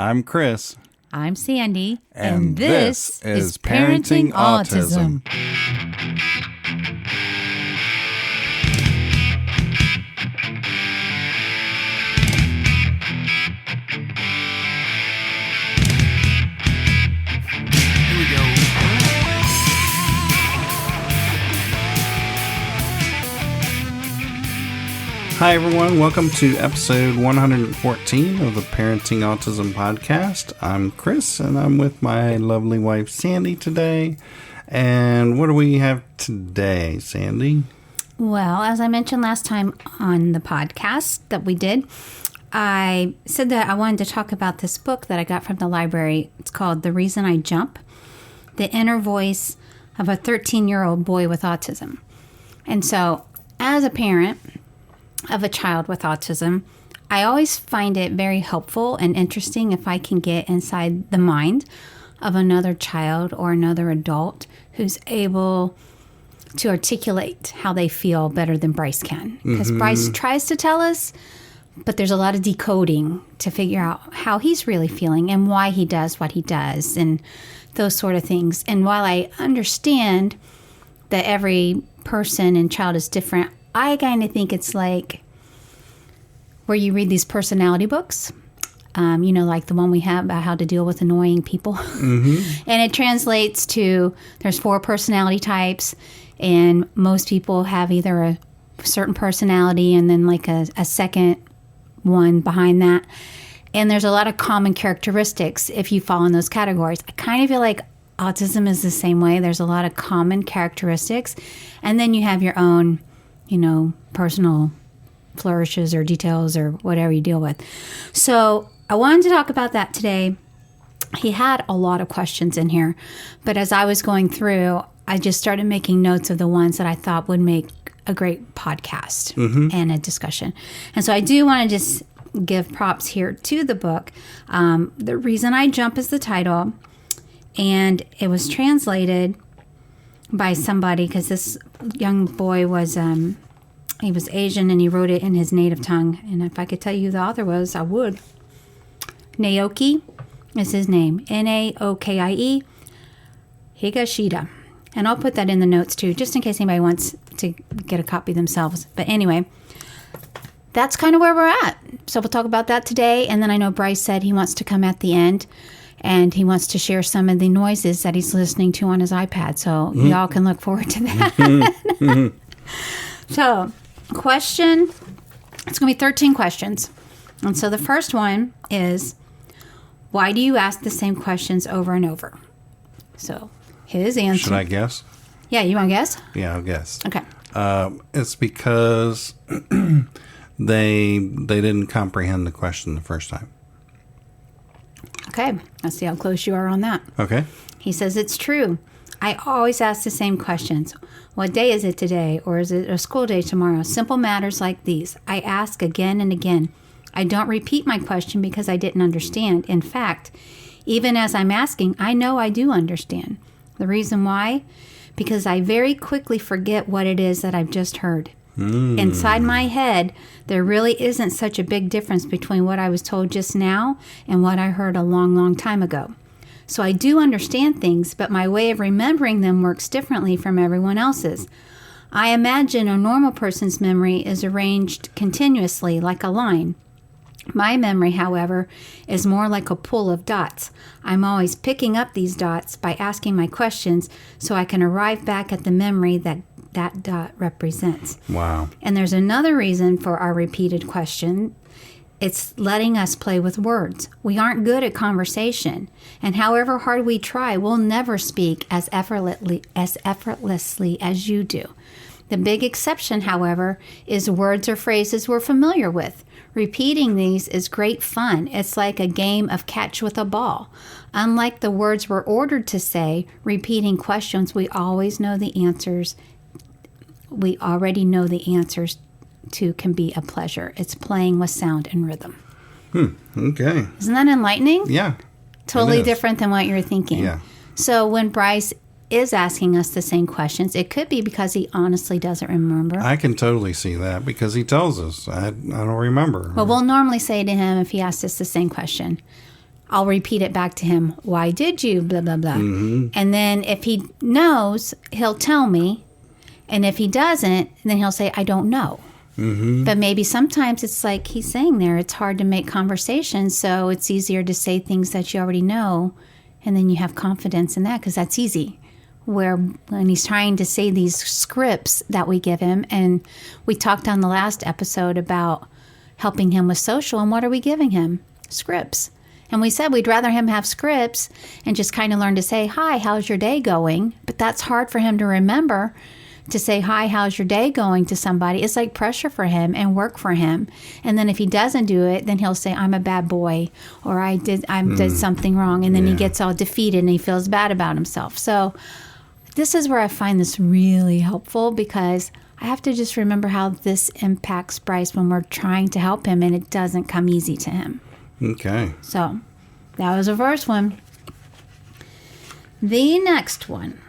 I'm Chris. I'm Sandy. And this is Parenting Autism. Here we go. Hi, everyone. Welcome to episode 114 of the Parenting Autism podcast. I'm Chris, and I'm with my lovely wife, Sandy, today. And what do we have today, Sandy? Well, as I mentioned last time on the podcast that we did, I said that I wanted to talk about this book that I got from the library. It's called The Reason I Jump, The Inner Voice of a 13-Year-Old Boy with Autism. And so, as a parent of a child with autism, I always find it very helpful and interesting if I can get inside the mind of another child or another adult who's able to articulate how they feel better than Bryce can. Because Bryce tries to tell us, but there's a lot of decoding to figure out how he's really feeling and why he does what he does and those sort of things. And while I understand that every person and child is different, I kind of think it's like where you read these personality books, like the one we have about how to deal with annoying people. And it translates to there's 4 personality types, and most people have either a certain personality and then like a second one behind that. And there's a lot of common characteristics if you fall in those categories. I kind of feel like autism is the same way. There's a lot of common characteristics. And then you have your own personal flourishes or details or whatever you deal with. So I wanted to talk about that today. He had a lot of questions in here, but as I was going through, I just started making notes of the ones that I thought would make a great podcast and a discussion. And so I do want to just give props here to the book. The Reason I Jump is the title, and it was translated by somebody because this young boy was he was Asian and he wrote it in his native tongue. And if I could tell you who the author was, I would. Naoki is his name. Naoki Higashida. And I'll put that in the notes too, just in case anybody wants to get a copy themselves. But anyway, that's kind of where we're at. So we'll talk about that today. And then I know Bryce said he wants to come at the end and he wants to share some of the noises that he's listening to on his iPad. So y'all can look forward to that. So, question, it's going to be 13 questions. And so the first one is, why do you ask the same questions over and over? So, his answer. Should I guess? Yeah, you want to guess? Yeah, I'll guess. Okay. It's because they didn't comprehend the question the first time. Okay, let's see how close you are on that. Okay. He says, it's true. I always ask the same questions. What day is it today? Or is it a school day tomorrow? Simple matters like these. I ask again and again. I don't repeat my question because I didn't understand. In fact, even as I'm asking, I know I do understand. The reason why? Because I very quickly forget what it is that I've just heard. Inside my head, there really isn't such a big difference between what I was told just now and what I heard a long, long time ago. So I do understand things, but my way of remembering them works differently from everyone else's. I imagine a normal person's memory is arranged continuously like a line. My memory, however, is more like a pool of dots. I'm always picking up these dots by asking my questions so I can arrive back at the memory that dot represents. Wow. And there's another reason for our repeated question. It's letting us play with words. We aren't good at conversation, and however hard we try, we'll never speak as effortlessly as you do. The big exception, however, is words or phrases we're familiar with. Repeating these is great fun. It's like a game of catch with a ball. Unlike the words we're ordered to say, repeating questions we always know the answers. We already know the answers to can be a pleasure. It's playing with sound and rhythm. Okay. Isn't that enlightening? Yeah. Totally different than what you're thinking. Yeah. So when Bryce is asking us the same questions, it could be because he honestly doesn't remember. I can totally see that because he tells us, I don't remember. Well, we'll normally say to him if he asks us the same question, I'll repeat it back to him. Why did you? Blah, blah, blah. And then if he knows, he'll tell me. And if he doesn't, then he'll say, I don't know. But maybe sometimes it's like he's saying there, it's hard to make conversation. So it's easier to say things that you already know. And then you have confidence in that because that's easy. Where when he's trying to say these scripts that we give him, and we talked on the last episode about helping him with social, and what are we giving him? Scripts. And we said we'd rather him have scripts and just kind of learn to say, hi, how's your day going? But that's hard for him to remember to say, hi, how's your day going to somebody. It's like pressure for him and work for him. And then if he doesn't do it, then he'll say, I'm a bad boy, or I did something wrong. And then he gets all defeated and he feels bad about himself. So this is where I find this really helpful, because I have to just remember how this impacts Bryce when we're trying to help him, and it doesn't come easy to him. Okay. So that was the first one. The next one.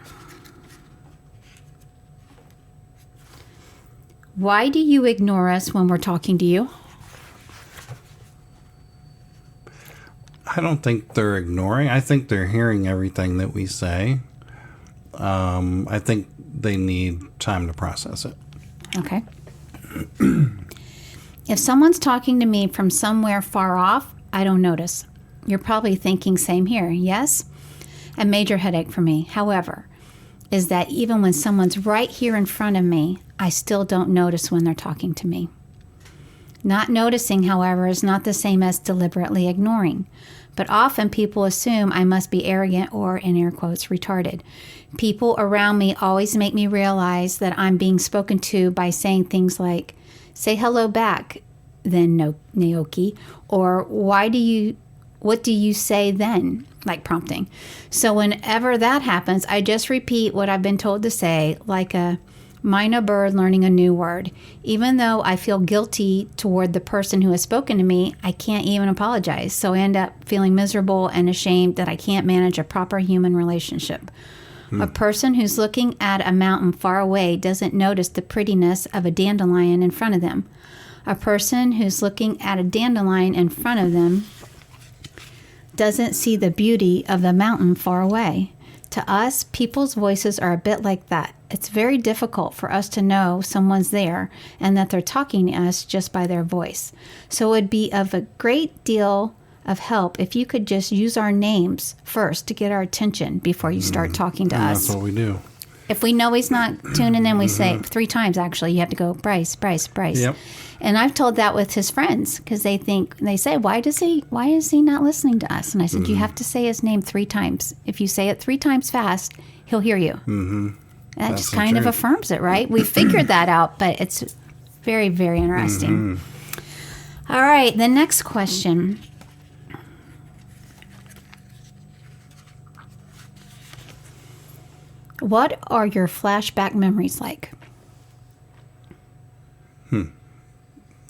Why do you ignore us when we're talking to you? I don't think they're ignoring. I think they're hearing everything that we say. I think they need time to process it. Okay. If someone's talking to me from somewhere far off, I don't notice. You're probably thinking same here, yes? A major headache for me, however, is that even when someone's right here in front of me, I still don't notice when they're talking to me. Not noticing, however, is not the same as deliberately ignoring. But often people assume I must be arrogant or, in air quotes, retarded. People around me always make me realize that I'm being spoken to by saying things like, say hello back, then Naoki, or what do you say then? Like prompting. So whenever that happens, I just repeat what I've been told to say, like a minor bird learning a new word. Even though I feel guilty toward the person who has spoken to me, I can't even apologize. So I end up feeling miserable and ashamed that I can't manage a proper human relationship. A person who's looking at a mountain far away doesn't notice the prettiness of a dandelion in front of them. A person who's looking at a dandelion in front of them doesn't see the beauty of the mountain far away. To us, people's voices are a bit like that. It's very difficult for us to know someone's there and that they're talking to us just by their voice. So it would be of a great deal of help if you could just use our names first to get our attention before you start talking to us. That's what we do. If we know he's not tuning in, we say 3 times, actually, you have to go, Bryce, Bryce, Bryce. Yep. And I've told that with his friends because they say, why is he not listening to us? And I said, you have to say his name 3 times. If you say it 3 times fast, he'll hear you. That just kind of affirms it, right? We figured that out, but it's very, very interesting. All right, the next question. What are your flashback memories like?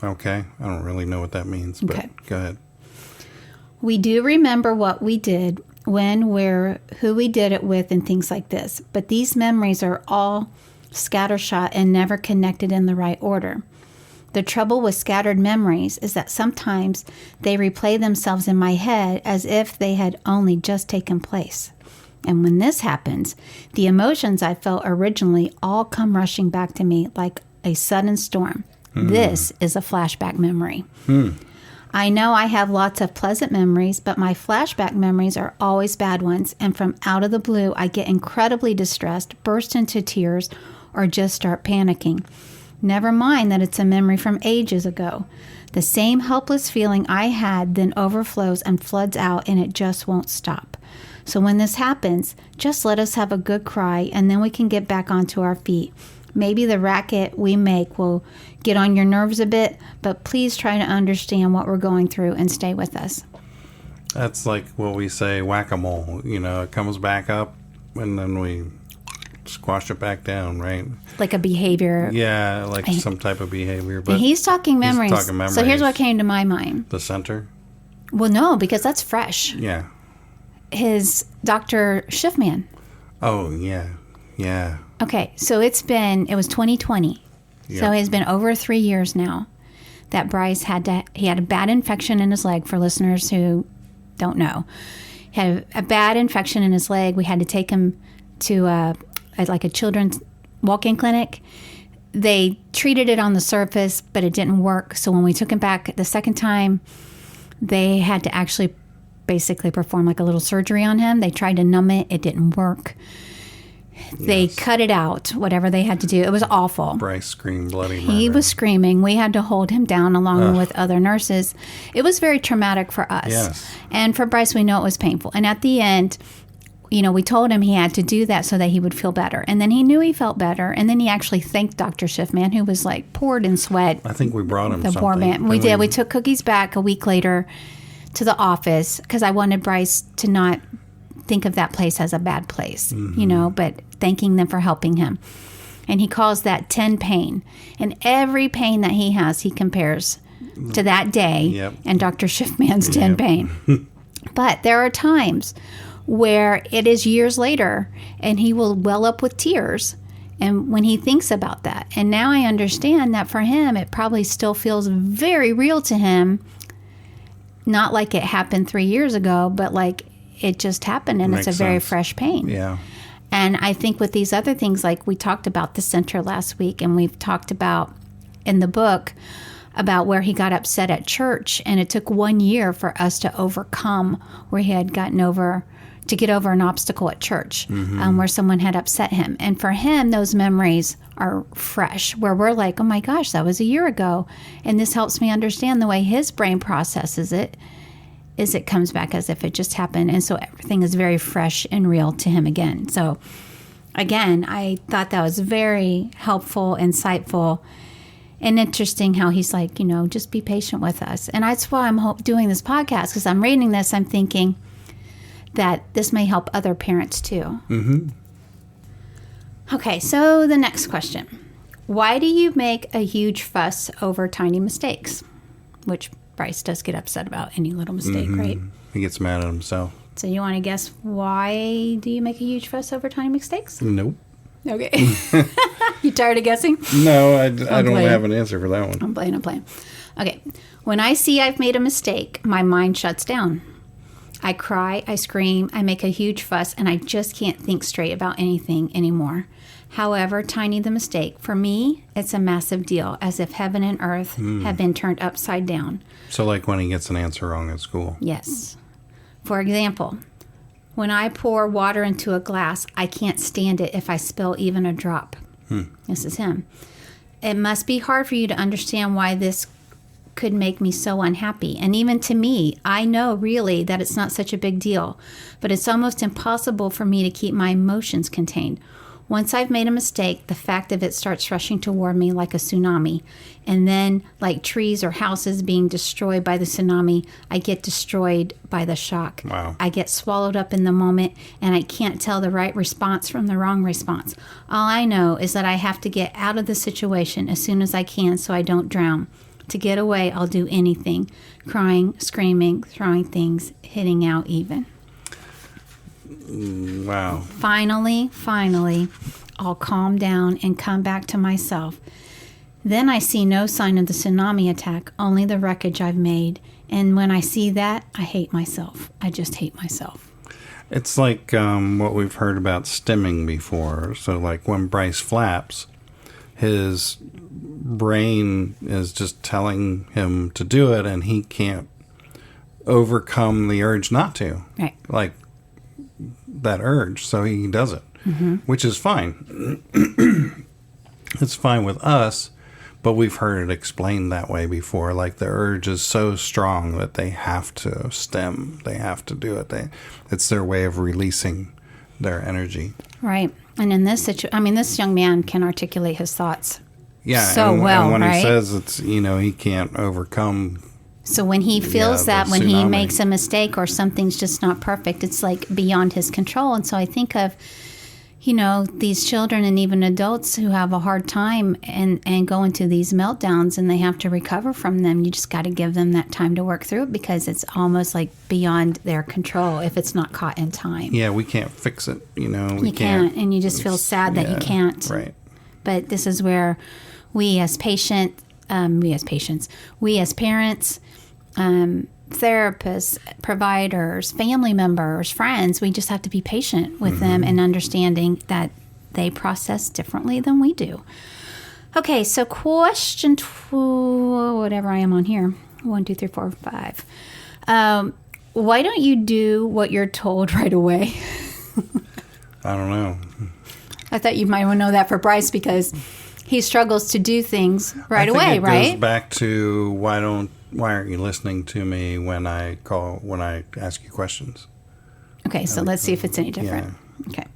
Okay. I don't really know what that means, but go ahead. We do remember what we did, when, where, who we did it with, and things like this. But these memories are all scattershot and never connected in the right order. The trouble with scattered memories is that sometimes they replay themselves in my head as if they had only just taken place. And when this happens, the emotions I felt originally all come rushing back to me like a sudden storm. This is a flashback memory. I know I have lots of pleasant memories, but my flashback memories are always bad ones. And from out of the blue, I get incredibly distressed, burst into tears, or just start panicking. Never mind that it's a memory from ages ago. The same helpless feeling I had then overflows and floods out, and it just won't stop. So when this happens, just let us have a good cry, and then we can get back onto our feet. Maybe the racket we make will get on your nerves a bit, but please try to understand what we're going through and stay with us. That's like what we say, whack-a-mole. You know, it comes back up, and then we squash it back down, right? Like a behavior. Yeah, like some type of behavior. But he's talking memories. So here's what came to my mind. The center? Well, no, because that's fresh. Yeah. His Dr. Schiffman. Oh, yeah. Yeah. Okay, so it was 2020. Yep. So it's been over 3 years now that Bryce he had a bad infection in his leg. For listeners who don't know. He had a bad infection in his leg. We had to take him to a children's walk-in clinic. They treated it on the surface, but it didn't work. So when we took him back the second time, they had to actually basically perform like a little surgery on him. They tried to numb it. It didn't work. They cut it out, whatever they had to do. It was awful. Bryce screamed bloody murder. He was screaming. We had to hold him down along with other nurses. It was very traumatic for us. Yes. And for Bryce, we know it was painful. And at the end, we told him he had to do that so that he would feel better. And then he knew he felt better. And then he actually thanked Dr. Schiffman, who was like poured in sweat. I think we brought him something. Poor man. We did. We took cookies back a week later to the office because I wanted Bryce to not think of that place as a bad place, but thanking them for helping him. And he calls that 10 pain. And every pain that he has, he compares to that day and Dr. Schiffman's 10 pain. But there are times where it is years later and he will well up with tears and when he thinks about that. And now I understand that for him, it probably still feels very real to him. Not like it happened 3 years ago, but like it just happened and Makes it's a very sense. fresh pain. Yeah. And I think with these other things, like we talked about the center last week, and we've talked about in the book about where he got upset at church, and it took 1 year for us to overcome where he had get over an obstacle at church, where someone had upset him. And for him, those memories are fresh, where we're like, oh my gosh, that was a year ago. And this helps me understand the way his brain processes it. Is it comes back as if it just happened. And so everything is very fresh and real to him again. So again, I thought that was very helpful, insightful, and interesting how he's like, just be patient with us. And that's why I'm doing this podcast, because I'm reading this, I'm thinking that this may help other parents too. Mm-hmm. Okay, so the next question. Why do you make a huge fuss over tiny mistakes? Which Bryce does get upset about any little mistake, right? He gets mad at himself. So you want to guess why do you make a huge fuss over tiny mistakes? Nope. Okay. You tired of guessing? No, I don't have an answer for that one. I'm playing. Okay. When I see I've made a mistake, my mind shuts down. I cry, I scream, I make a huge fuss, and I just can't think straight about anything anymore. However tiny the mistake, for me, it's a massive deal, as if heaven and earth have been turned upside down. So like when he gets an answer wrong at school. Yes. For example, when I pour water into a glass, I can't stand it if I spill even a drop. This is him. It must be hard for you to understand why this could make me so unhappy. And even to me, I know really that it's not such a big deal, but it's almost impossible for me to keep my emotions contained. Once I've made a mistake, the fact of it starts rushing toward me like a tsunami. And then, like trees or houses being destroyed by the tsunami, I get destroyed by the shock. Wow. I get swallowed up in the moment, and I can't tell the right response from the wrong response. All I know is that I have to get out of the situation as soon as I can so I don't drown. To get away, I'll do anything. Crying, screaming, throwing things, hitting out even. Wow. Finally, I'll calm down and come back to myself. Then I see no sign of the tsunami attack, only the wreckage I've made. And when I see that, I hate myself. I just hate myself. It's like what we've heard about stimming before. So like when Bryce flaps, his brain is just telling him to do it, and he can't overcome the urge not to. Right. Like that urge, so he does it, which is fine. It's fine with us, but we've heard it explained that way before. Like the urge is so strong that they have to stem. They have to do it. It's their way of releasing their energy. Right. And in this situation, this young man can articulate his thoughts. Yeah. So well, and when right? he says it's, he can't overcome. So when he feels that, when he tsunami. makes a mistake or something's just not perfect, it's like beyond his control. And so I think of, these children and even adults who have a hard time and go into these meltdowns and they have to recover from them. You just got to give them that time to work through it because it's almost like beyond their control if it's not caught in time. Yeah, we can't fix it, We You can't, and you just feel sad that you can't. Right. But this is where we as parents, therapists, providers, family members, friends. We just have to be patient with them and understanding that they process differently than we do. Okay, so question whatever I am on here. 1, 2, 3, 4, 5. Why don't you do what you're told right away? I don't know. I thought you might want to know that for Bryce because he struggles to do things right away, right? It goes back to why aren't you listening to me when I ask you questions? Okay, so let's see if it's any different. Yeah. Okay.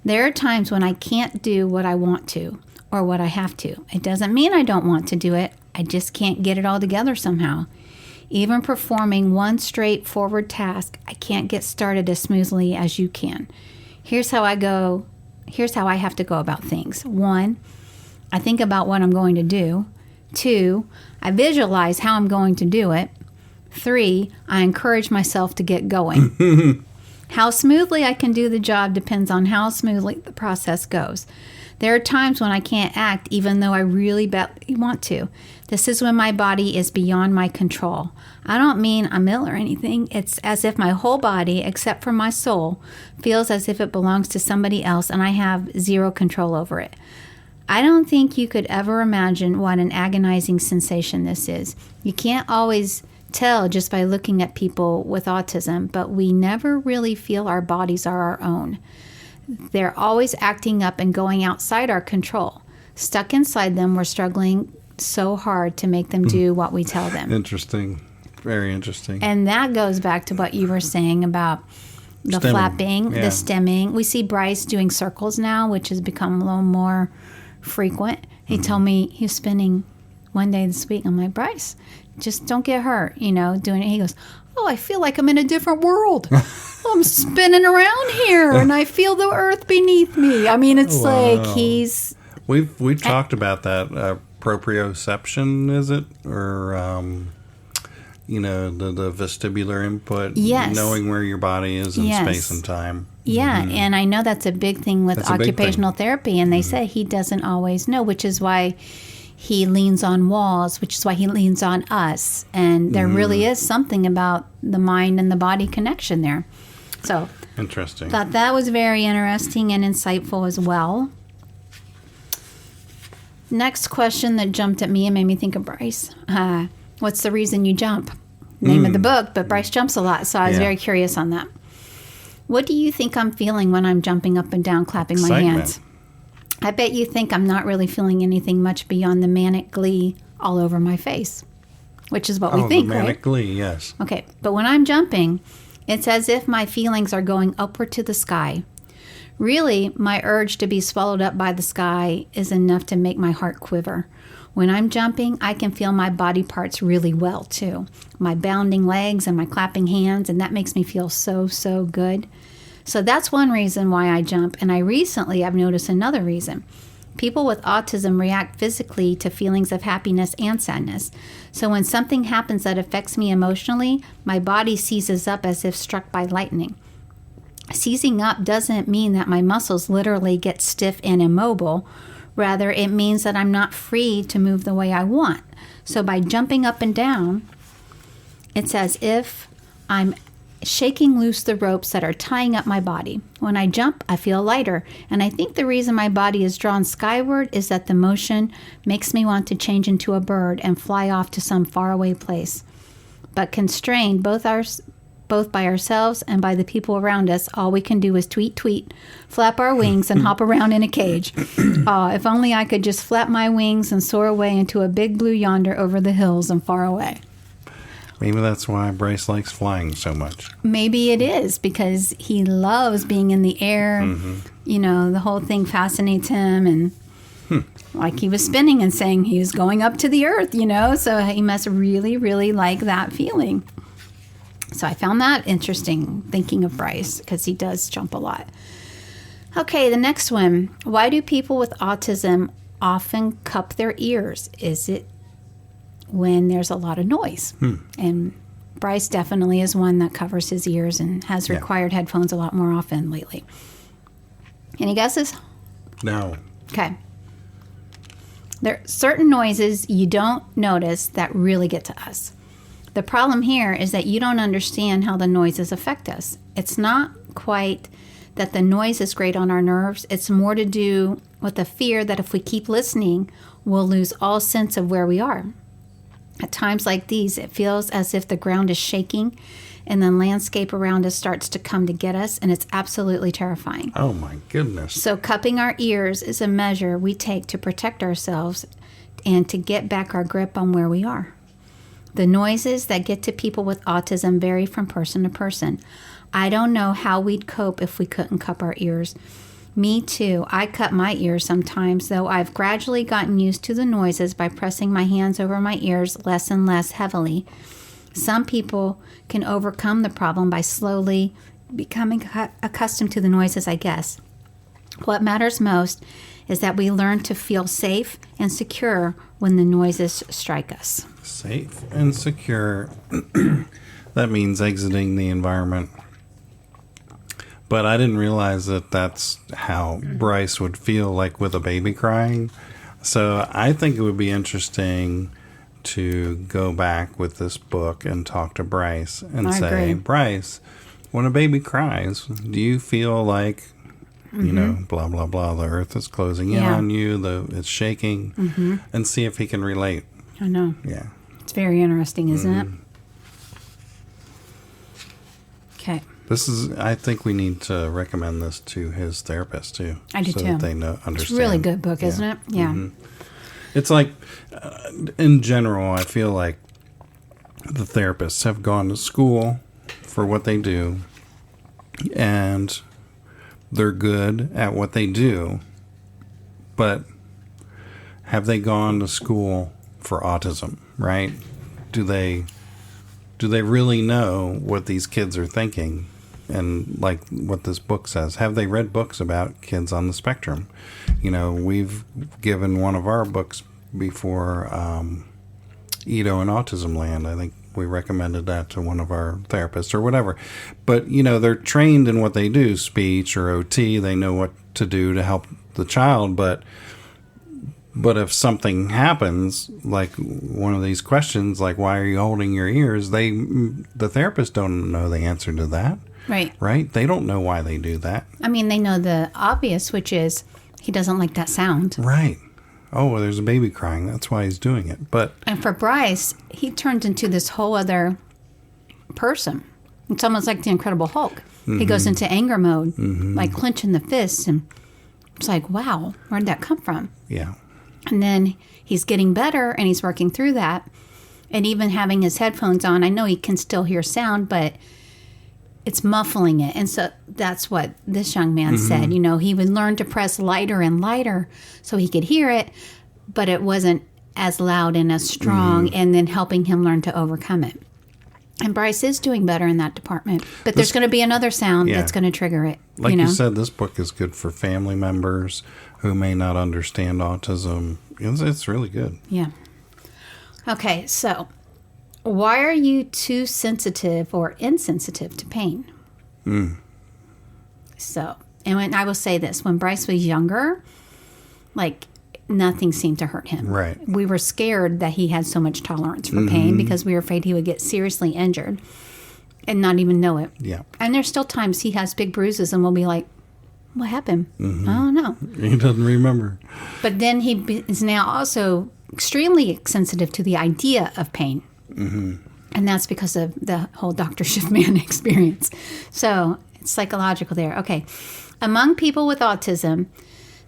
There are times when I can't do what I want to or what I have to. It doesn't mean I don't want to do it. I just can't get it all together somehow. Even performing one straightforward task, I can't get started as smoothly as you can. Here's how I have to go about things. 1, I think about what I'm going to do. 2, I visualize how I'm going to do it. 3, I encourage myself to get going. How smoothly I can do the job depends on how smoothly the process goes. There are times when I can't act even though I really badly want to. This is when my body is beyond my control. I don't mean I'm ill or anything. It's as if my whole body, except for my soul, feels as if it belongs to somebody else and I have zero control over it. I don't think you could ever imagine what an agonizing sensation this is. You can't always tell just by looking at people with autism, but we never really feel our bodies are our own. They're always acting up and going outside our control. Stuck inside them, we're struggling so hard to make them do what we tell them. Interesting. Very interesting. And that goes back to what you were saying about the stemming. Flapping, Yeah. the stemming. We see Bryce doing circles now, which has become a little more frequent. He told me he was spinning one day this week. I'm like, Bryce, just don't get hurt, doing it. He goes, oh, I feel like I'm in a different world. I'm spinning around here and I feel the earth beneath me. I mean, it's like he's... We've talked about that. Proprioception, is it? Or, the vestibular input. Yes. Knowing where your body is in space and time. Yeah, and I know that's a big thing with occupational therapy. And they say he doesn't always know, which is why he leans on walls, which is why he leans on us. And there really is something about the mind and the body connection there. So, interesting. Thought that was very interesting and insightful as well. Next question that jumped at me and made me think of Bryce. What's the reason you jump? Name of the book, but Bryce jumps a lot, so I was very curious on that. What do you think I'm feeling when I'm jumping up and down, clapping my hands? I bet you think I'm not really feeling anything much beyond the manic glee all over my face, which is what we think, the manic right? glee, yes. Okay, but when I'm jumping, it's as if my feelings are going upward to the sky. Really, my urge to be swallowed up by the sky is enough to make my heart quiver. When I'm jumping, I can feel my body parts really well, too. My bounding legs and my clapping hands, and that makes me feel so, so good. So that's one reason why I jump, and I've noticed another reason. People with autism react physically to feelings of happiness and sadness. So when something happens that affects me emotionally, my body seizes up as if struck by lightning. Seizing up doesn't mean that my muscles literally get stiff and immobile. Rather, it means that I'm not free to move the way I want. So by jumping up and down, it's as if I'm shaking loose the ropes that are tying up my body. When I jump, I feel lighter. And I think the reason my body is drawn skyward is that the motion makes me want to change into a bird and fly off to some faraway place. But constrained, both by ourselves and by the people around us, all we can do is tweet, tweet, flap our wings, and hop around in a cage. If only I could just flap my wings and soar away into a big blue yonder over the hills and far away. Maybe that's why Bryce likes flying so much. Maybe it is, because he loves being in the air. The whole thing fascinates him. And like he was spinning and saying he was going up to the earth, so he must really, really like that feeling. So I found that interesting, thinking of Bryce, because he does jump a lot. Okay, the next one. Why do people with autism often cup their ears? Is it when there's a lot of noise? And Bryce definitely is one that covers his ears and has required headphones a lot more often lately. Any guesses? No. Okay. There are certain noises you don't notice that really get to us. The problem here is that you don't understand how the noises affect us. It's not quite that the noise is great on our nerves. It's more to do with the fear that if we keep listening, we'll lose all sense of where we are. At times like these, it feels as if the ground is shaking and the landscape around us starts to come to get us, and it's absolutely terrifying. Oh, my goodness. So cupping our ears is a measure we take to protect ourselves and to get back our grip on where we are. The noises that get to people with autism vary from person to person. I don't know how we'd cope if we couldn't cup our ears. Me too. I cut my ears sometimes, though I've gradually gotten used to the noises by pressing my hands over my ears less and less heavily. Some people can overcome the problem by slowly becoming accustomed to the noises, I guess. What matters most is that we learn to feel safe and secure when the noises strike us. Safe and secure. That means exiting the environment. But I didn't realize that that's how Bryce would feel like with a baby crying. So I think it would be interesting to go back with this book and talk to Bryce and say, Bryce, when a baby cries, do you feel like, you know, blah, blah, blah, the earth is closing in on you, it's shaking, and see if he can relate. I know. Yeah. It's very interesting, isn't it? Okay. I think we need to recommend this to his therapist too. I do too. So that they understand. It's a really good book, isn't it? Yeah. It's like, in general, I feel like the therapists have gone to school for what they do, and they're good at what they do, but have they gone to school for autism, right? Do they really know what these kids are thinking? And like what this book says, have they read books about kids on the spectrum? You know, we've given one of our books before, Edo and Autism Land. I think we recommended that to one of our therapists or whatever. But, you know, they're trained in what they do, speech or OT. They know what to do to help the child. But if something happens, like one of these questions, like why are you holding your ears, the therapists don't know the answer to that. Right? They don't know why they do that. I mean, they know the obvious, which is he doesn't like that sound. Right. Oh, well, there's a baby crying. That's why he's doing it. And for Bryce, he turned into this whole other person. It's almost like the Incredible Hulk. He goes into anger mode, like clenching the fists. And it's like, wow, where did that come from? Yeah. And then he's getting better and he's working through that. And even having his headphones on, I know he can still hear sound, but it's muffling it. And so that's what this young man said. You know, he would learn to press lighter and lighter so he could hear it, but it wasn't as loud and as strong, and then helping him learn to overcome it. And Bryce is doing better in that department. But there's going to be another sound that's going to trigger it. Like you said, this book is good for family members who may not understand autism. It's really good. Yeah. Okay, so why are you too sensitive or insensitive to pain? So, and when I will say this, when Bryce was younger, like nothing seemed to hurt him. Right. We were scared that he had so much tolerance for pain because we were afraid he would get seriously injured and not even know it. Yeah. And there's still times he has big bruises and we'll be like, what happened? I don't know. He doesn't remember. But then he is now also extremely sensitive to the idea of pain. And that's because of the whole Dr. Schiffman experience. So it's psychological there. Okay. Among people with autism,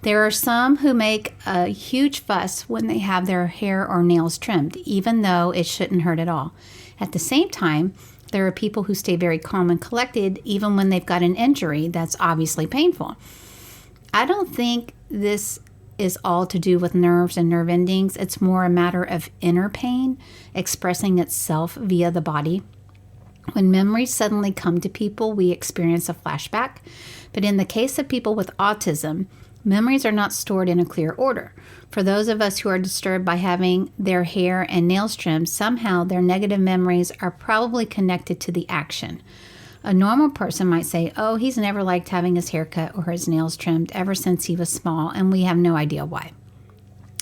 there are some who make a huge fuss when they have their hair or nails trimmed, even though it shouldn't hurt at all. At the same time, there are people who stay very calm and collected even when they've got an injury that's obviously painful. I don't think this is all to do with nerves and nerve endings. It's more a matter of inner pain expressing itself via the body. When memories suddenly come to people, we experience a flashback. But in the case of people with autism, memories are not stored in a clear order. For those of us who are disturbed by having their hair and nails trimmed, somehow their negative memories are probably connected to the action. A normal person might say, oh, he's never liked having his hair cut or his nails trimmed ever since he was small, and we have no idea why.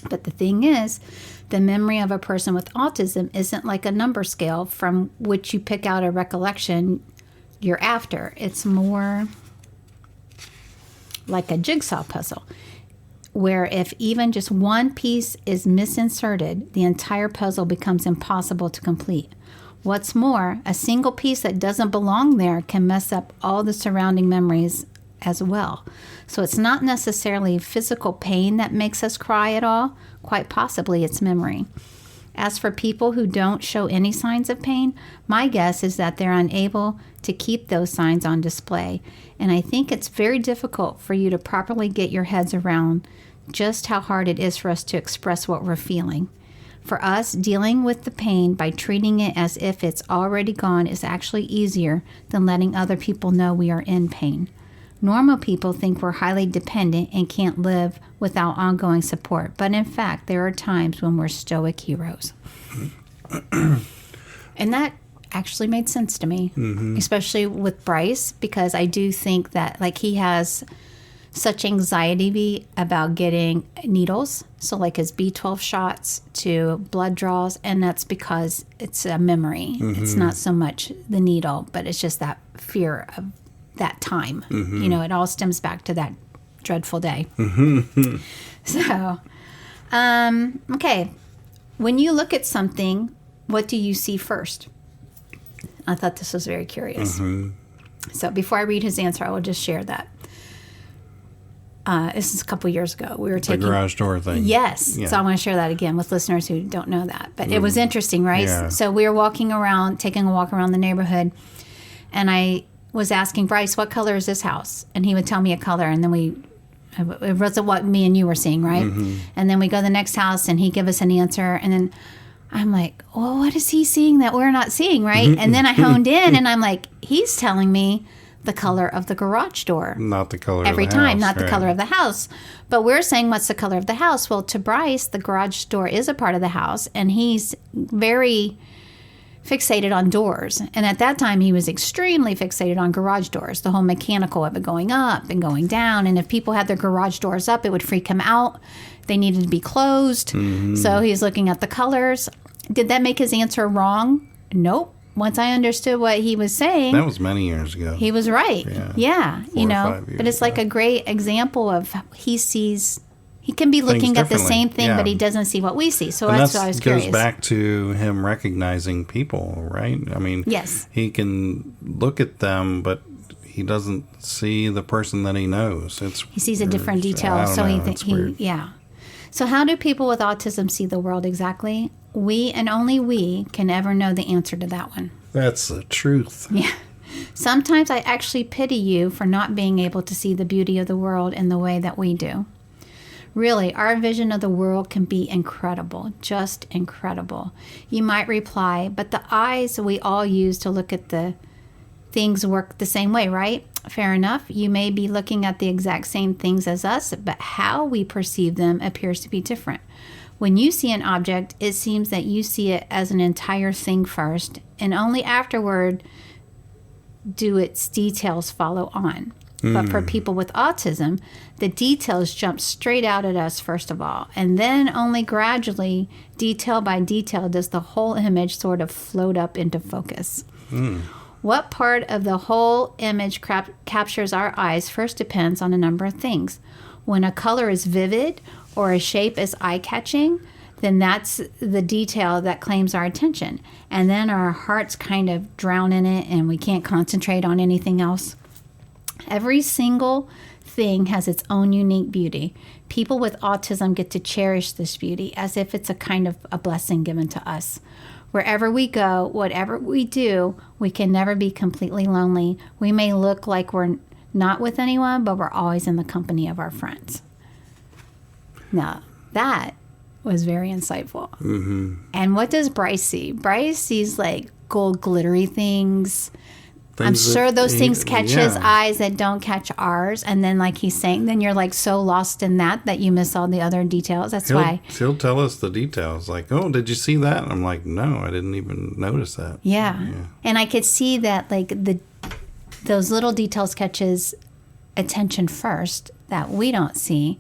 But the thing is, the memory of a person with autism isn't like a number scale from which you pick out a recollection you're after. It's more like a jigsaw puzzle, where if even just one piece is misinserted, the entire puzzle becomes impossible to complete. What's more, a single piece that doesn't belong there can mess up all the surrounding memories as well. So it's not necessarily physical pain that makes us cry at all. Quite possibly it's memory. As for people who don't show any signs of pain, my guess is that they're unable to keep those signs on display. And I think it's very difficult for you to properly get your heads around just how hard it is for us to express what we're feeling. For us, dealing with the pain by treating it as if it's already gone is actually easier than letting other people know we are in pain. Normal people think we're highly dependent and can't live without ongoing support, but in fact, there are times when we're stoic heroes. And that actually made sense to me, especially with Bryce, because I do think that like he has such anxiety about getting needles, so like his B12 shots to blood draws, and that's because it's a memory. It's not so much the needle, but it's just that fear of that time. You know, it all stems back to that dreadful day. So, okay. When you look at something, what do you see first? I thought this was very curious. So before I read his answer, I will just share that. This is a couple years ago. We were taking the garage door thing. Yes. Yeah. So I want to share that again with listeners who don't know that. But it was interesting, right? Yeah. So we were walking around, taking a walk around the neighborhood, and I was asking Bryce, what color is this house? And he would tell me a color, and then it wasn't what me and you were seeing, right? And then we go to the next house, and he give us an answer, and then I'm like, well, what is he seeing that we're not seeing, right? And then I honed in, and I'm like, he's telling me the color of the garage door. Not the color every of the time, house, not the right. color of the house. But we're saying, what's the color of the house? Well, to Bryce, the garage door is a part of the house, and he's very fixated on doors. And at that time, he was extremely fixated on garage doors, the whole mechanical of it going up and going down. And if people had their garage doors up, it would freak him out. They needed to be closed. So he's looking at the colors. Did that make his answer wrong? Nope. Once I understood what he was saying, That was many years ago. he was right. Yeah, 4 or 5 years but it's like ago. a great example of he can be looking at the differently. same thing, Yeah. but he doesn't see what we see. So And that's why I was goes curious. back to him recognizing people, right? I mean, Yes. he can look at them, but he doesn't see the person that he knows. He sees a different detail, I don't so know, he it's weird. yeah. So how do people with autism see the world exactly? We and only we can ever know the answer to that one. That's the truth. Yeah. Sometimes I actually pity you for not being able to see the beauty of the world in the way that we do. Really, our vision of the world can be incredible, just incredible. You might reply, but the eyes we all use to look at the things work the same way, right? Fair enough. You may be looking at the exact same things as us, but how we perceive them appears to be different. When you see an object, it seems that you see it as an entire thing first, and only afterward do its details follow on. But for people with autism, the details jump straight out at us first of all, and then only gradually, detail by detail, does the whole image sort of float up into focus. What part of the whole image captures our eyes first depends on a number of things. When a color is vivid or a shape is eye-catching, then that's the detail that claims our attention. And then our hearts kind of drown in it and we can't concentrate on anything else. Every single thing has its own unique beauty. People with autism get to cherish this beauty as if it's a kind of a blessing given to us. Wherever we go, whatever we do, we can never be completely lonely. We may look like we're not with anyone, but we're always in the company of our friends. Now, that was very insightful. And what does Bryce see? Bryce sees like gold glittery things. I'm sure those things catch his eyes that don't catch ours. And then, like he's saying, then you're like so lost in that you miss all the other details. That's why. He'll tell us the details. Like, oh, did you see that? And I'm like, no, I didn't even notice that. Yeah. And I could see that like those little details catch his attention first that we don't see.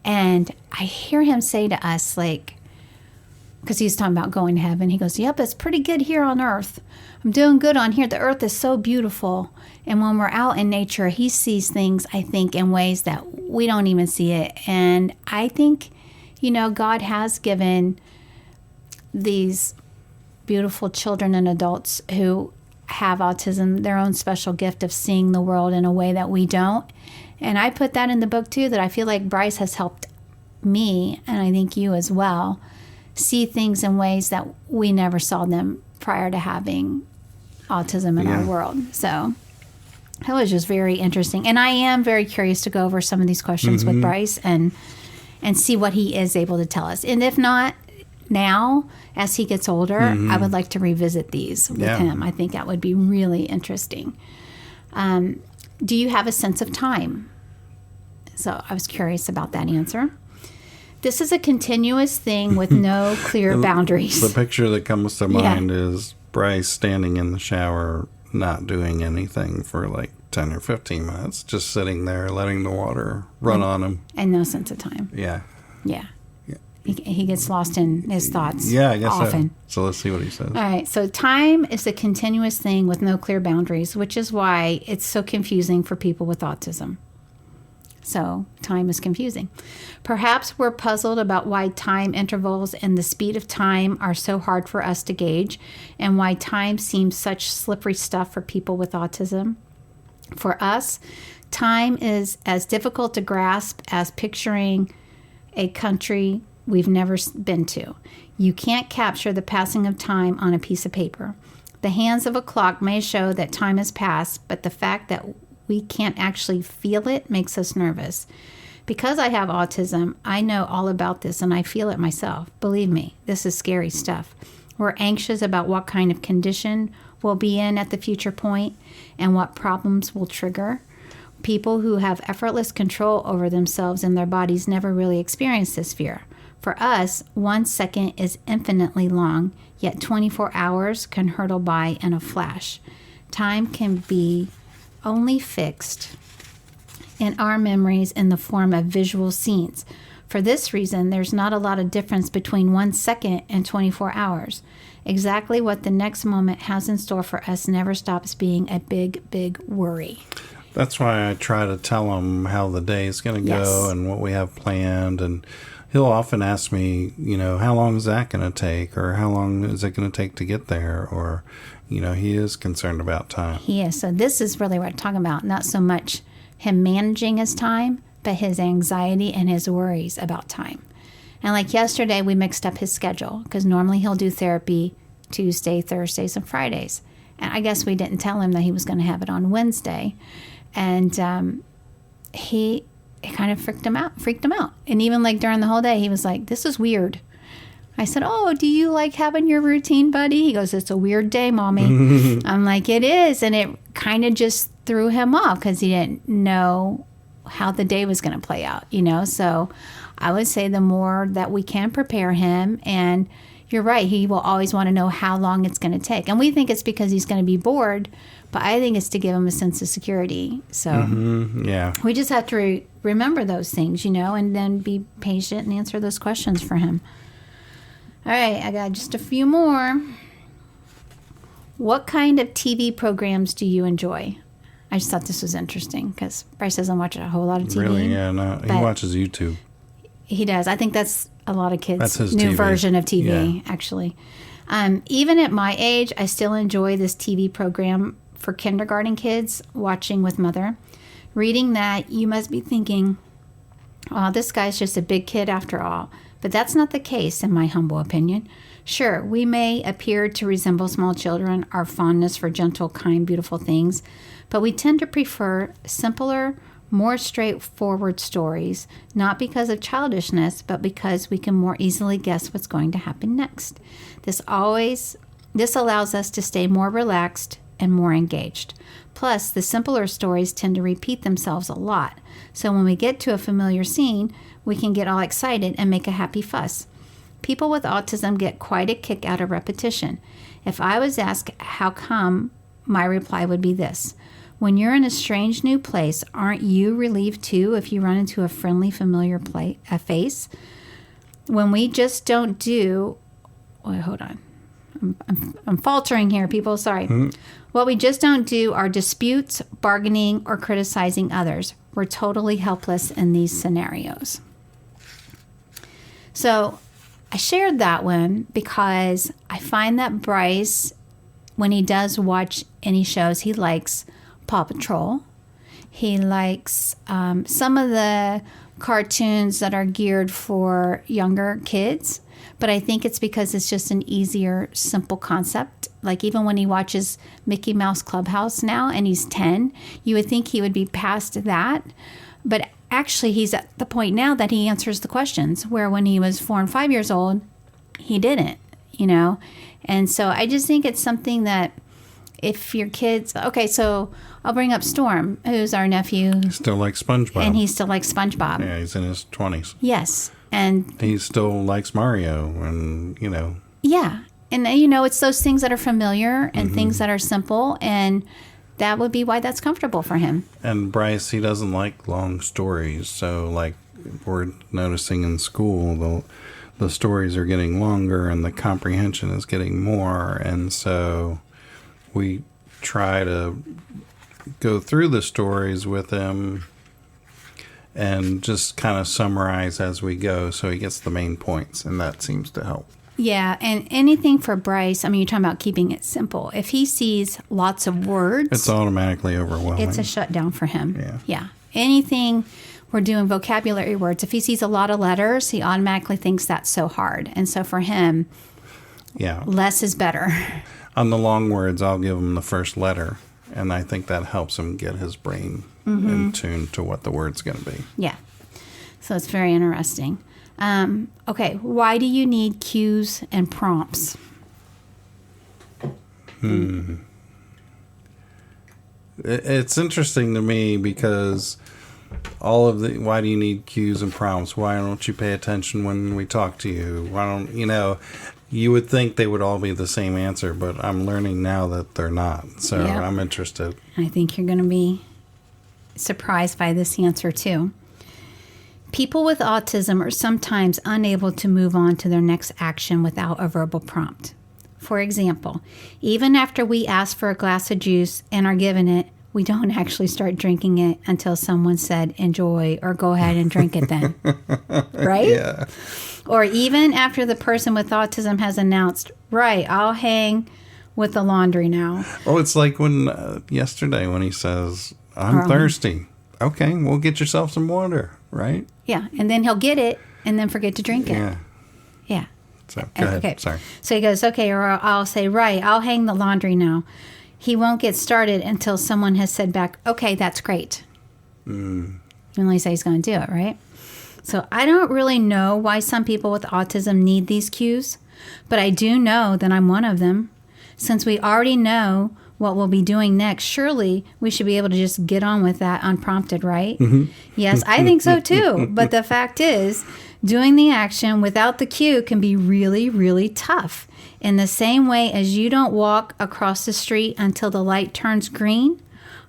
And I hear him say to us, like, because he's talking about going to heaven, he goes, yep, it's pretty good here on earth. I'm doing good on here. The earth is so beautiful. And when we're out in nature, he sees things, I think, in ways that we don't even see it. And I think, God has given these beautiful children and adults who have autism their own special gift of seeing the world in a way that we don't. And I put that in the book too, that I feel like Bryce has helped me, and I think you as well, see things in ways that we never saw them prior to having autism in our world. So it was just very interesting. And I am very curious to go over some of these questions with Bryce and see what he is able to tell us. And if not now, as he gets older, I would like to revisit these with him. I think that would be really interesting. Do you have a sense of time? So I was curious about that answer. This is a continuous thing with no clear boundaries. The picture that comes to mind is Bryce standing in the shower, not doing anything for like 10 or 15 minutes, just sitting there, letting the water run on him. And no sense of time. Yeah. He gets lost in his thoughts. Yeah, I guess often. So let's see what he says. All right. So time is a continuous thing with no clear boundaries, which is why it's so confusing for people with autism. So time is confusing. Perhaps we're puzzled about why time intervals and the speed of time are so hard for us to gauge, and why time seems such slippery stuff for people with autism. For us, time is as difficult to grasp as picturing a country we've never been to. You can't capture the passing of time on a piece of paper. The hands of a clock may show that time has passed, but the fact that we can't actually feel it makes us nervous. Because I have autism, I know all about this and I feel it myself. Believe me, this is scary stuff. We're anxious about what kind of condition we'll be in at the future point and what problems will trigger. People who have effortless control over themselves and their bodies never really experience this fear. For us, 1 second is infinitely long, yet 24 hours can hurtle by in a flash. Time can be only fixed in our memories in the form of visual scenes. For this reason, there's not a lot of difference between 1 second and 24 hours. Exactly what the next moment has in store for us never stops being a big, big worry. That's why I try to tell him how the day is going to go and what we have planned. And he'll often ask me, how long is that going to take? Or how long is it going to take to get there? Or, he is concerned about time. He is. So this is really what I'm talking about. Not so much him managing his time, but his anxiety and his worries about time. And like yesterday, we mixed up his schedule because normally he'll do therapy Tuesday, Thursdays, and Fridays. And I guess we didn't tell him that he was going to have it on Wednesday. And it kind of freaked him out. And even like during the whole day, he was like, this is weird. I said, oh, do you like having your routine, buddy? He goes, it's a weird day, Mommy. I'm like, it is. And it kind of just threw him off because he didn't know how the day was going to play out, So I would say the more that we can prepare him, and you're right, he will always want to know how long it's going to take. And we think it's because he's going to be bored, but I think it's to give him a sense of security. So we just have to remember those things, and then be patient and answer those questions for him. All right, I got just a few more. What kind of TV programs do you enjoy? I just thought this was interesting because Bryce doesn't watch a whole lot of TV. Really? Yeah, no. He watches YouTube. He does. I think that's a lot of kids' that's his new TV. Version of TV, actually. Even at my age, I still enjoy this TV program for kindergarten kids, Watching with Mother. Reading that, you must be thinking, oh, this guy's just a big kid after all. But that's not the case, in my humble opinion. Sure, we may appear to resemble small children, our fondness for gentle, kind, beautiful things, but we tend to prefer simpler, more straightforward stories, not because of childishness, but because we can more easily guess what's going to happen next. This allows us to stay more relaxed and more engaged. Plus, the simpler stories tend to repeat themselves a lot, so when we get to a familiar scene, we can get all excited and make a happy fuss. People with autism get quite a kick out of repetition. If I was asked how come, my reply would be this. When you're in a strange new place, aren't you relieved too if you run into a friendly, familiar face? When we just don't do... Wait, hold on. I'm faltering here, people. Sorry. What we just don't do are disputes, bargaining, or criticizing others. We're totally helpless in these scenarios. So I shared that one because I find that Bryce, when he does watch any shows, he likes Paw Patrol. He likes some of the cartoons that are geared for younger kids. But I think it's because it's just an easier, simple concept. Like even when he watches Mickey Mouse Clubhouse now and he's 10, you would think he would be past that. But actually, he's at the point now that he answers the questions, where when he was 4 and 5 years old, he didn't, you know. And so I just think it's something that if your kids... Okay, so I'll bring up Storm, who's our nephew. Still likes SpongeBob. And he still likes SpongeBob. Yeah, he's in his 20s. Yes. And he still likes Mario and, you know. Yeah. And, you know, it's those things that are familiar and things that are simple. And that would be why that's comfortable for him. And Bryce, he doesn't like long stories. So, like, we're noticing in school, the stories are getting longer and the comprehension is getting more. And so we try to go through the stories with him and just kind of summarize as we go so he gets the main points, and that seems to help. Yeah, and anything for Bryce, I mean, you're talking about keeping it simple. If he sees lots of words... It's automatically overwhelming. It's a shutdown for him. Yeah. Anything, we're doing vocabulary words. If he sees a lot of letters, he automatically thinks that's so hard. And so for him, less is better. On the long words, I'll give him the first letter, and I think that helps him get his brain in tune to what the word's going to be. Yeah. So it's very interesting. Okay, why do you need cues and prompts? It's interesting to me because all of the... Why do you need cues and prompts? Why don't you pay attention when we talk to you? Why don't... You know... You would think they would all be the same answer, but I'm learning now that they're not. So I'm interested. I think you're going to be surprised by this answer too. People with autism are sometimes unable to move on to their next action without a verbal prompt. For example, even after we ask for a glass of juice and are given it, we don't actually start drinking it until someone said enjoy or go ahead and drink it then. Right? Yeah. Or even after the person with autism has announced, right, I'll hang with the laundry now. Oh, it's like when yesterday when he says, I'm thirsty. Okay, well, get yourself some water, right? Yeah, and then he'll get it and then forget to drink it. Yeah. So, go ahead. Okay. Sorry. So he goes, okay, or I'll say, right, I'll hang the laundry now. He won't get started until someone has said back, okay, that's great. And he says he's going to do it, right? So I don't really know why some people with autism need these cues, but I do know that I'm one of them. Since we already know what we'll be doing next, surely we should be able to just get on with that unprompted, right? Yes, I think so too. But the fact is, doing the action without the cue can be really, really tough. In the same way as you don't walk across the street until the light turns green,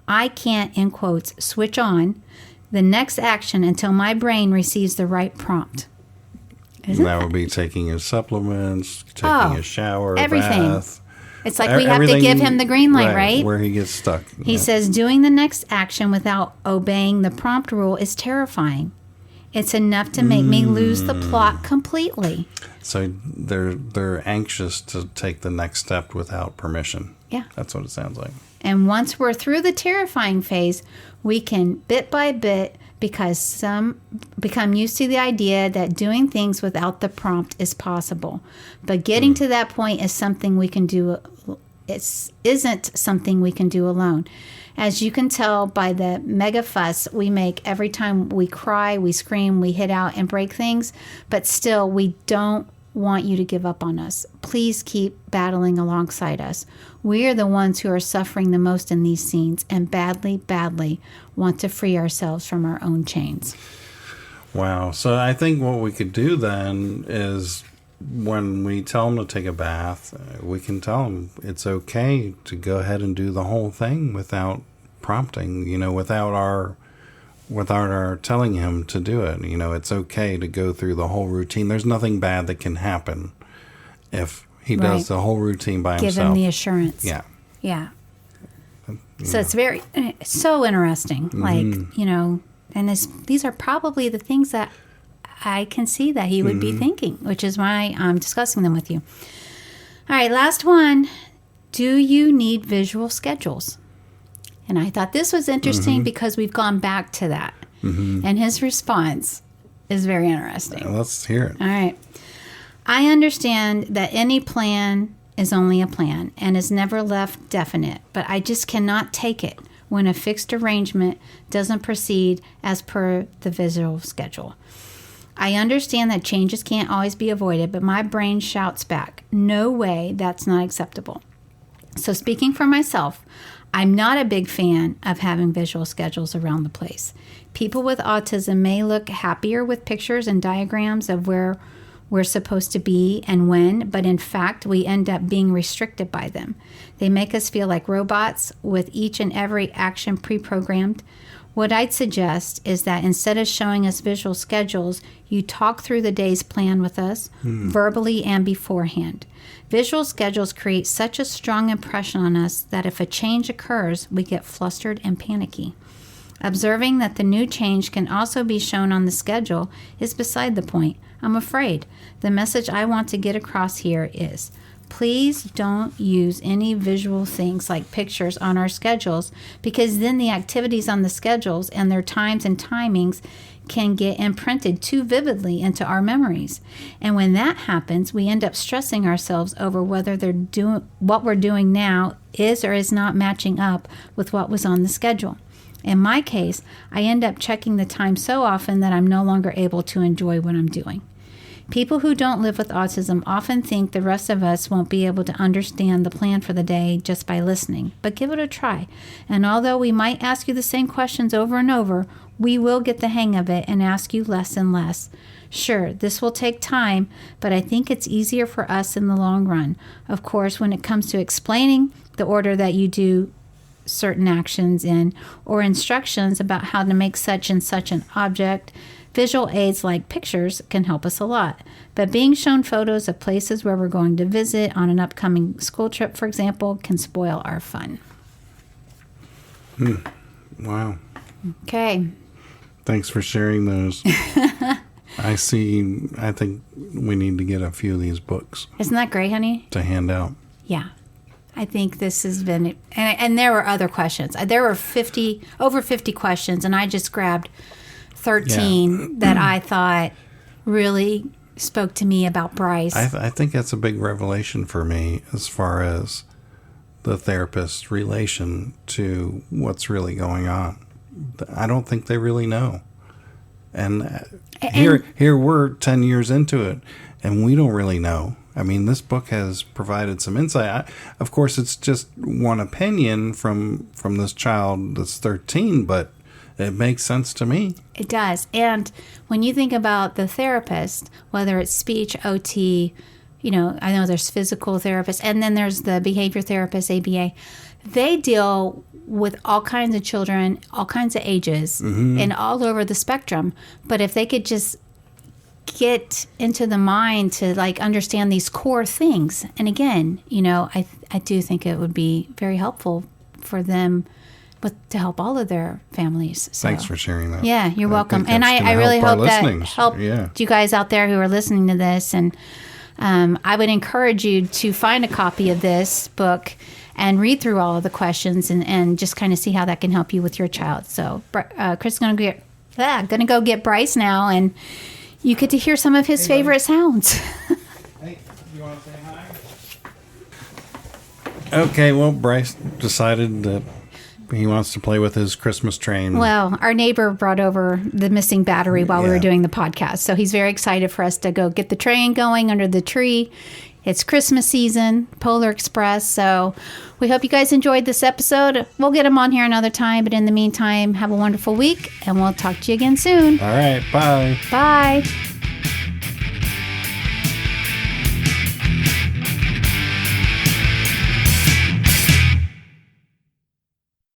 I can't, in quotes, switch on the next action until my brain receives the right prompt. That would be taking his supplements, taking a shower, everything. bath. It's like we have to give him the green light, right? Where he gets stuck. He says doing the next action without obeying the prompt rule is terrifying. It's enough to make me lose the plot completely. So they're anxious to take the next step without permission. Yeah. That's what it sounds like. And once we're through the terrifying phase, we can, bit by bit, because some become used to the idea that doing things without the prompt is possible. But getting to that point is something we can do. Isn't something we can do alone. As you can tell by the mega fuss we make every time we cry, we scream, we hit out and break things, but still we don't want you to give up on us. Please keep battling alongside us. We are the ones who are suffering the most in these scenes and badly, badly want to free ourselves from our own chains. Wow. So I think what we could do then is when we tell them to take a bath, we can tell them it's okay to go ahead and do the whole thing without prompting, without our telling him to do it. It's okay to go through the whole routine. There's nothing bad that can happen if he does the whole routine by himself. Give him the assurance. Yeah. Yeah. So it's so interesting. And these are probably the things that I can see that he would be thinking, which is why I'm discussing them with you. All right, last one. Do you need visual schedules? And I thought this was interesting because we've gone back to that. And his response is very interesting. Let's hear it. All right. I understand that any plan is only a plan and is never left definite, but I just cannot take it when a fixed arrangement doesn't proceed as per the visual schedule. I understand that changes can't always be avoided, but my brain shouts back, no way, that's not acceptable. So speaking for myself, I'm not a big fan of having visual schedules around the place. People with autism may look happier with pictures and diagrams of where we're supposed to be and when, but in fact, we end up being restricted by them. They make us feel like robots with each and every action pre-programmed. What I'd suggest is that instead of showing us visual schedules, you talk through the day's plan with us, verbally and beforehand. Visual schedules create such a strong impression on us that if a change occurs, we get flustered and panicky. Observing that the new change can also be shown on the schedule is beside the point. I'm afraid. The message I want to get across here is, please don't use any visual things like pictures on our schedules, because then the activities on the schedules and their times and timings can get imprinted too vividly into our memories. And when that happens, we end up stressing ourselves over whether what we're doing now is or is not matching up with what was on the schedule. In my case, I end up checking the time so often that I'm no longer able to enjoy what I'm doing. People who don't live with autism often think the rest of us won't be able to understand the plan for the day just by listening, but give it a try. And although we might ask you the same questions over and over, we will get the hang of it and ask you less and less. Sure, this will take time, but I think it's easier for us in the long run. Of course, when it comes to explaining the order that you do certain actions in, or instructions about how to make such and such an object, visual aids like pictures can help us a lot. But being shown photos of places where we're going to visit on an upcoming school trip, for example, can spoil our fun. Wow. Okay. Thanks for sharing those. I think we need to get a few of these books. Isn't that great, honey? To hand out. Yeah. I think this has been, and there were other questions. There were over 50 questions, and I just grabbed 13 that I thought really spoke to me about Bryce. I think that's a big revelation for me as far as the therapist's relation to what's really going on. I don't think they really know. And here we're 10 years into it, and we don't really know. I mean, this book has provided some insight. Of course, it's just one opinion from this child that's 13, but it makes sense to me. It does. And when you think about the therapist, whether it's speech, OT, I know there's physical therapists, and then there's the behavior therapist, ABA. They deal with all kinds of children, all kinds of ages, and all over the spectrum. But if they could just get into the mind to understand these core things, and again, I do think it would be very helpful for them to help all of their families. So, thanks for sharing that. Yeah, you're welcome. And I really hope that helped you guys out there who are listening to this. And I would encourage you to find a copy of this book and read through all of the questions and just kind of see how that can help you with your child. So Chris is going to go get Bryce now, and you get to hear some of his favorite sounds. Hey, you want to say hi? Okay, well, Bryce decided that he wants to play with his Christmas train. Well, our neighbor brought over the missing battery while we were doing the podcast. So he's very excited for us to go get the train going under the tree. It's Christmas season, Polar Express. So we hope you guys enjoyed this episode. We'll get him on here another time. But in the meantime, have a wonderful week, and we'll talk to you again soon. All right. Bye. Bye.